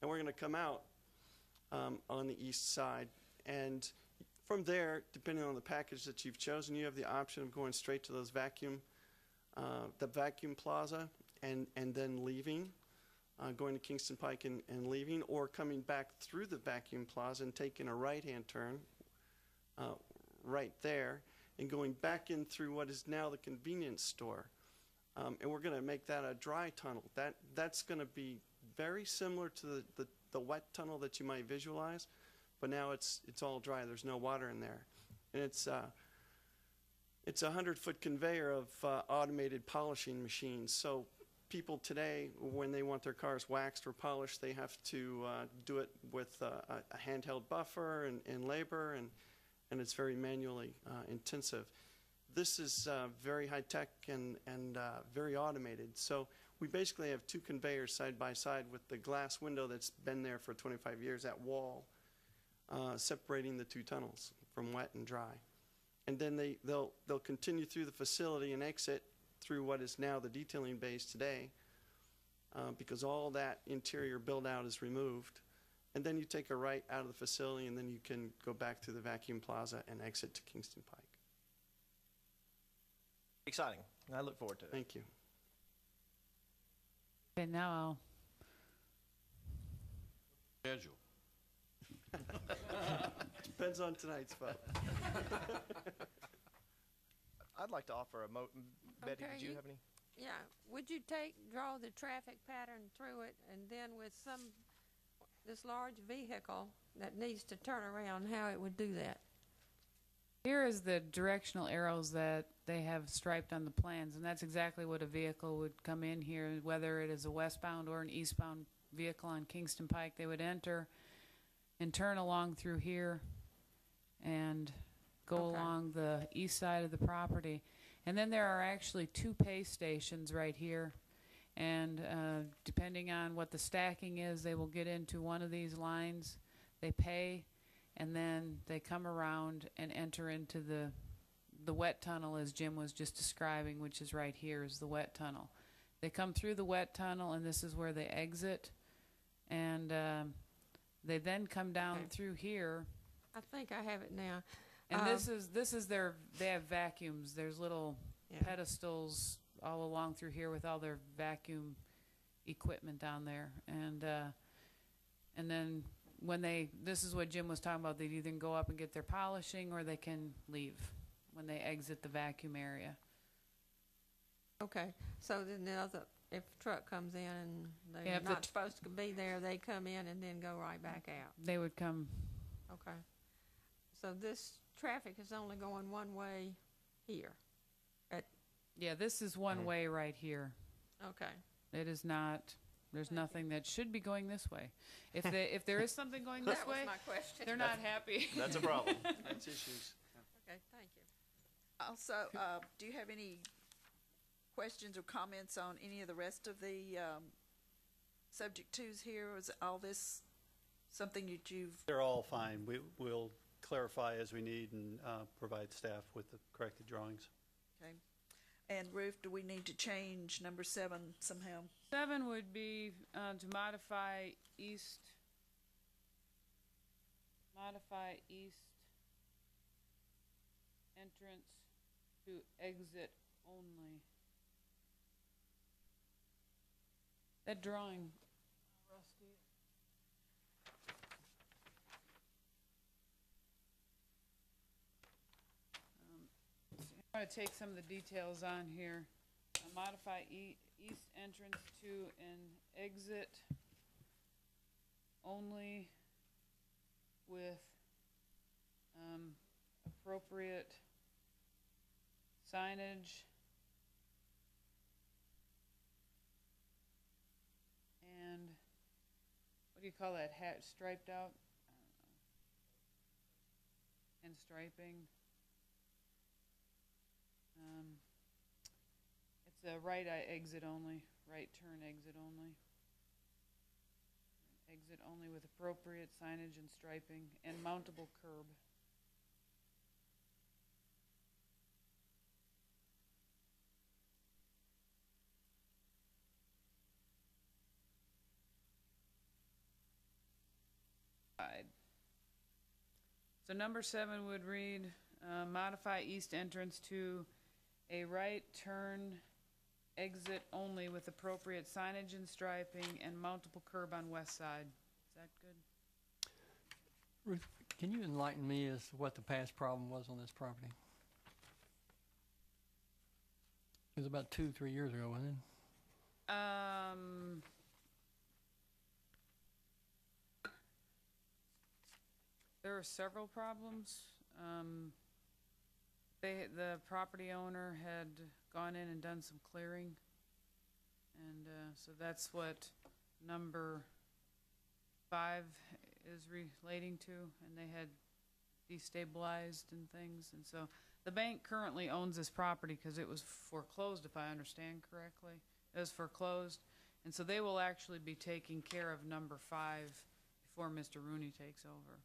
and we're going to come out on the east side. And from there, depending on the package that you've chosen, you have the option of going straight to those the vacuum plaza and then leaving, going to Kingston Pike and leaving, or coming back through the vacuum plaza and taking a right-hand turn right there and going back in through what is now the convenience store. And we're going to make that a dry tunnel. That's going to be very similar to the wet tunnel that you might visualize, but now it's all dry. There's no water in there. And it's a 100-foot conveyor of automated polishing machines. So people today, when they want their cars waxed or polished, they have to do it with a handheld buffer and labor, and it's very manually intensive. This is very high-tech and very automated. So we basically have two conveyors side by side with the glass window that's been there for 25 years, that wall, separating the two tunnels from wet and dry. And then they'll continue through the facility and exit through what is now the detailing bays today, because all that interior build-out is removed. And then you take a right out of the facility, and then you can go back through the vacuum plaza and exit to Kingston Pike. Exciting. I look forward to it. Thank you. Okay, now Schedule. Depends on tonight's vote. I'd like to offer a Betty, Okay, did you have any? Yeah, would you draw the traffic pattern through it, and then with this large vehicle that needs to turn around, how it would do that? here is the directional arrows that they have striped on the plans, and that's exactly what a vehicle would come in here, whether it is a westbound or an eastbound vehicle on Kingston Pike. They would enter and turn along through here and go along the east side of the property. And then there are actually two pay stations right here. And depending on what the stacking is, they will get into one of these lines. They pay, and then they come around and enter into the wet tunnel, as Jim was just describing, which is right here is the wet tunnel. They come through the wet tunnel, and this is where they exit. And they then come down through here. I think I have it now. And this is their, they have vacuums. There's little pedestals all along through here with all their vacuum equipment down there. And then when this is what Jim was talking about, they'd either go up and get their polishing or they can leave when they exit the vacuum area. Okay, so then if a truck comes in and they're not supposed to be there, they come in and then go right back out. They would come. Okay. So this traffic is only going one way here. Yeah, this is one way right here. Okay. It is not. There's nothing that should be going this way. If there is something going this way, that was my question. they're not happy. That's a problem. That's issues. Okay, thank you. Also, do you have any questions or comments on any of the rest of the subject twos here? Is all this something that you've... They're all fine. We'll clarify as we need and provide staff with the corrected drawings. Okay. And Ruth, do we need to change number 7 somehow? 7 would be to modify east entrance to exit only. That drawing, Rusty. I'm going to take some of the details on here. Modify east entrance to an exit only with appropriate signage and what do you call that hat striped out? I don't know. And striping. It's a right exit only, right turn exit only. Exit only with appropriate signage and striping and mountable curb. So number 7 would read, modify east entrance to a right turn exit only with appropriate signage and striping and multiple curb on west side. Is that good? Ruth, can you enlighten me as to what the past problem was on this property? It was about 2-3 years ago, wasn't it? There are several problems. The property owner had gone in and done some clearing, and so that's what number 5 is relating to, and they had destabilized and things, and so the bank currently owns this property because it was foreclosed, if I understand correctly. It was foreclosed, and so they will actually be taking care of number 5 before Mr. Rooney takes over.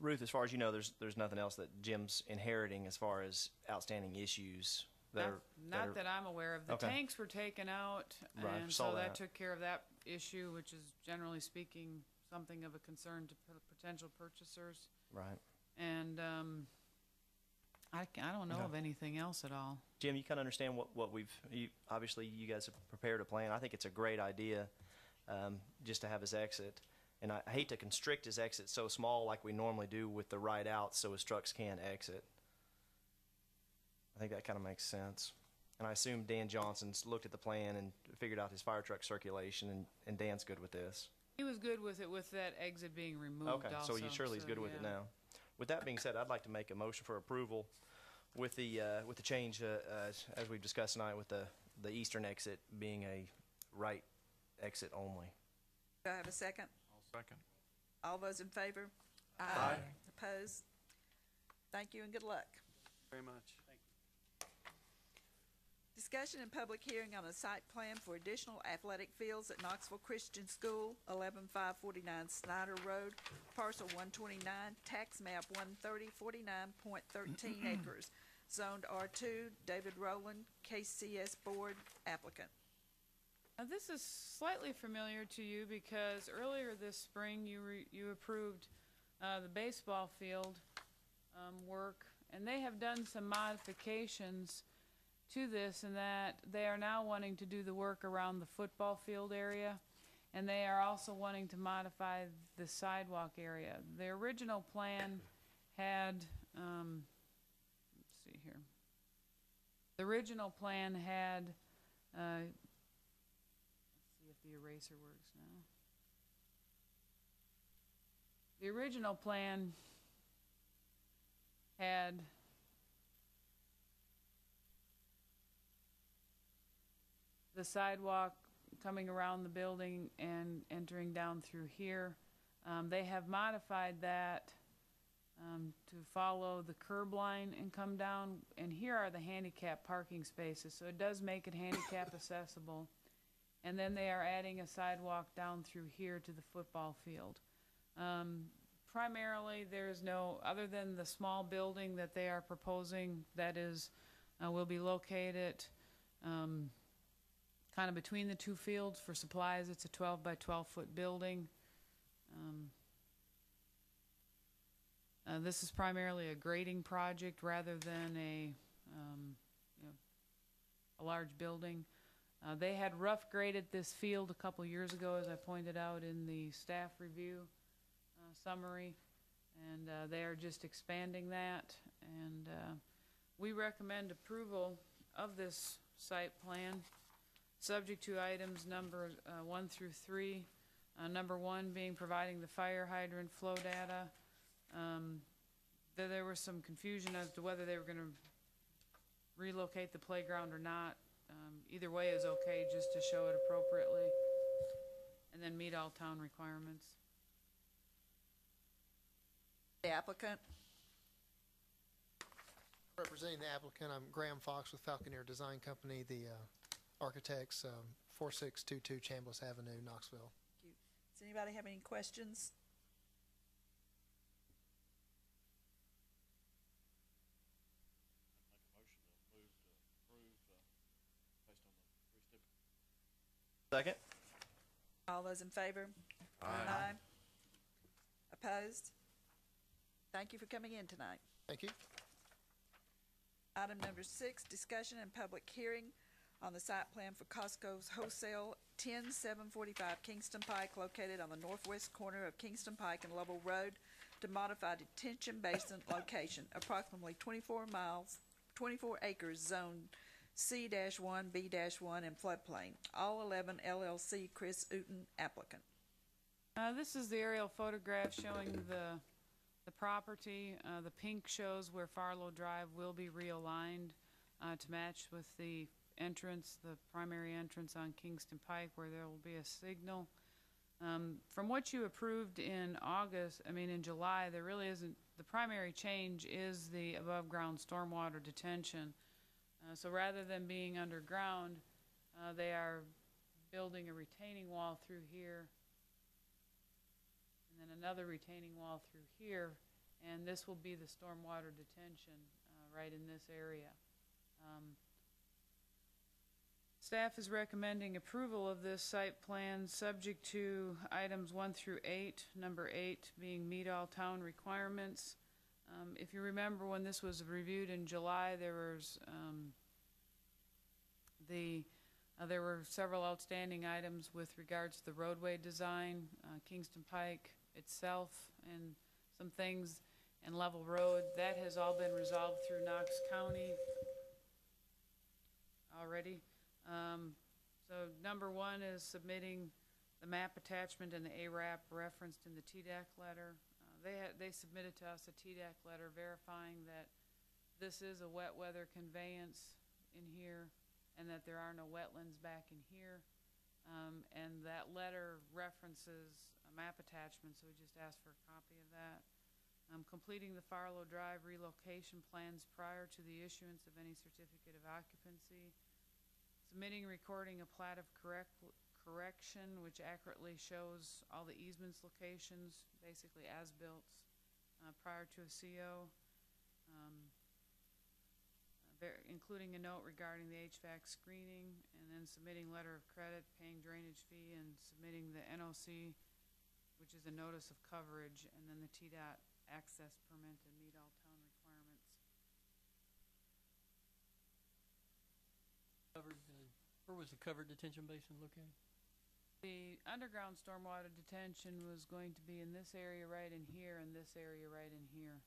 Ruth, as far as you know, there's nothing else that Jim's inheriting as far as outstanding issues Not that I'm aware of. The Okay. tanks were taken out, Right, and saw so that that. took care of that issue, which is generally speaking something of a concern to potential purchasers. Right. And I don't know Okay. of anything else at all. Jim, you kind of understand what obviously you guys have prepared a plan. I think it's a great idea just to have his exit. And I hate to constrict his exit so small like we normally do with the right out so his trucks can exit. I think that kind of makes sense. And I assume Dan Johnson's looked at the plan and figured out his fire truck circulation, and Dan's good with this. He was good with it, with that exit being removed Okay, also. so you surely he's good with it yeah. now. With that being said, I'd like to make a motion for approval with the change as we've discussed tonight, with the eastern exit being a right exit only. Do I have a second? I'll second. All those in favor? Aye. Opposed? Thank you and good luck. Very much. Discussion and public hearing on a site plan for additional athletic fields at Knoxville Christian School, 11549 Snyder Road, parcel 129, tax map 130, 49.13 acres, zoned R2, David Rowland, KCS Board, applicant. Now, this is slightly familiar to you because earlier this spring you approved the baseball field work, and they have done some modifications to this, in that they are now wanting to do the work around the football field area, and they are also wanting to modify the sidewalk area. The original plan had, let's see here. The original plan had, let's see if the eraser works now. The original plan had the sidewalk coming around the building and entering down through here. They have modified that to follow the curb line and come down, and here are the handicap parking spaces, so it does make it handicap accessible. And then they are adding a sidewalk down through here to the football field. Primarily, there's no, other than the small building that they are proposing that is, will be located kind of between the two fields for supplies. It's a 12 by 12 foot building. This is primarily a grading project rather than a large building. They had rough graded this field a couple years ago, as I pointed out in the staff review summary, and they are just expanding that. And we recommend approval of this site plan, subject to items number 1 through 3. Number 1 being providing the fire hydrant flow data. There was some confusion as to whether they were going to relocate the playground or not. Either way is okay, just to show it appropriately. And then meet all town requirements. The applicant. Representing the applicant, I'm Graham Fox with Falconeer Design Company, the architects, 4622 Chambliss Avenue, Knoxville. Does anybody have any questions? Second. All those in favor? Aye. Opposed? Thank you for coming in tonight. Thank you. Item number 6, discussion and public hearing on the site plan for Costco's Wholesale 10745 Kingston Pike, located on the northwest corner of Kingston Pike and Lovell Road, to modify detention basin location, approximately 24 acres, zone C-1, B-1, and floodplain. All 11 LLC, Chris Uten, applicant. This is the aerial photograph showing the property. The pink shows where Farlow Drive will be realigned to match with the entrance, the primary entrance on Kingston Pike, where there will be a signal. From what you approved in July, there really isn't, the primary change is the above-ground stormwater detention. So rather than being underground, they are building a retaining wall through here, and then another retaining wall through here, and this will be the stormwater detention right in this area. Staff is recommending approval of this site plan subject to items 1 through 8, number 8 being meet all town requirements. If you remember when this was reviewed in July, there were several outstanding items with regards to the roadway design, Kingston Pike itself, and some things in Level Road. That has all been resolved through Knox County already. So number 1 is submitting the map attachment and the ARAP referenced in the TDEC letter. They submitted to us a TDEC letter verifying that this is a wet weather conveyance in here and that there are no wetlands back in here. And that letter references a map attachment, so we just asked for a copy of that. Completing the Farlow Drive relocation plans prior to the issuance of any certificate of occupancy. Submitting and recording a plat of correction which accurately shows all the easements locations, basically as-builts, prior to a CO. Including a note regarding the HVAC screening, and then submitting letter of credit, paying drainage fee, and submitting the NOC, which is a notice of coverage, and then the TDOT access permit to meet all town requirements. Where was the covered detention basin located? The underground stormwater detention was going to be in this area right in here and this area right in here.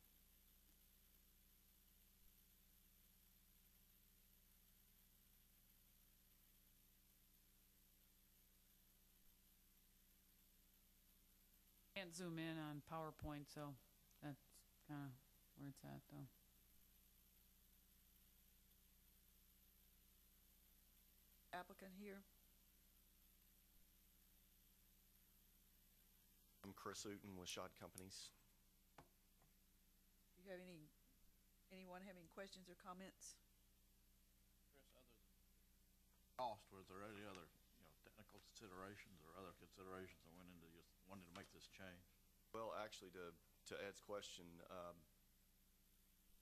Can't zoom in on PowerPoint, so that's kind of where it's at, though. Applicant here. I'm Chris Uten with Shod Companies. Do you have anyone have any questions or comments? Chris, other than cost, was there any other, technical considerations or other considerations that went into just wanting to make this change? Well, actually, to Ed's question,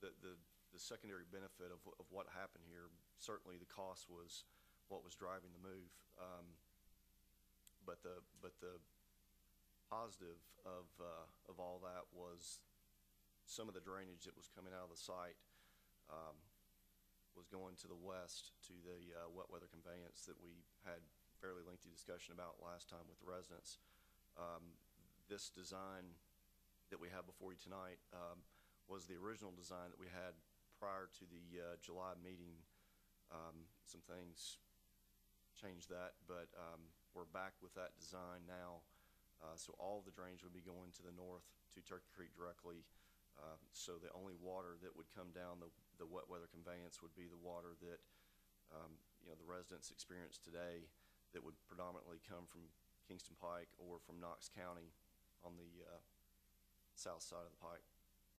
the secondary benefit of what happened here, certainly the cost was what was driving the move, but the positive of all that was some of the drainage that was coming out of the site was going to the west to the wet weather conveyance that we had fairly lengthy discussion about last time with the residents. This design that we have before you tonight was the original design that we had prior to the July meeting. Some things changed that, but we're back with that design now. So all of the drainage would be going to the north to Turkey Creek directly. So the only water that would come down the wet weather conveyance would be the water that the residents experience today, that would predominantly come from Kingston Pike or from Knox County on the south side of the pike.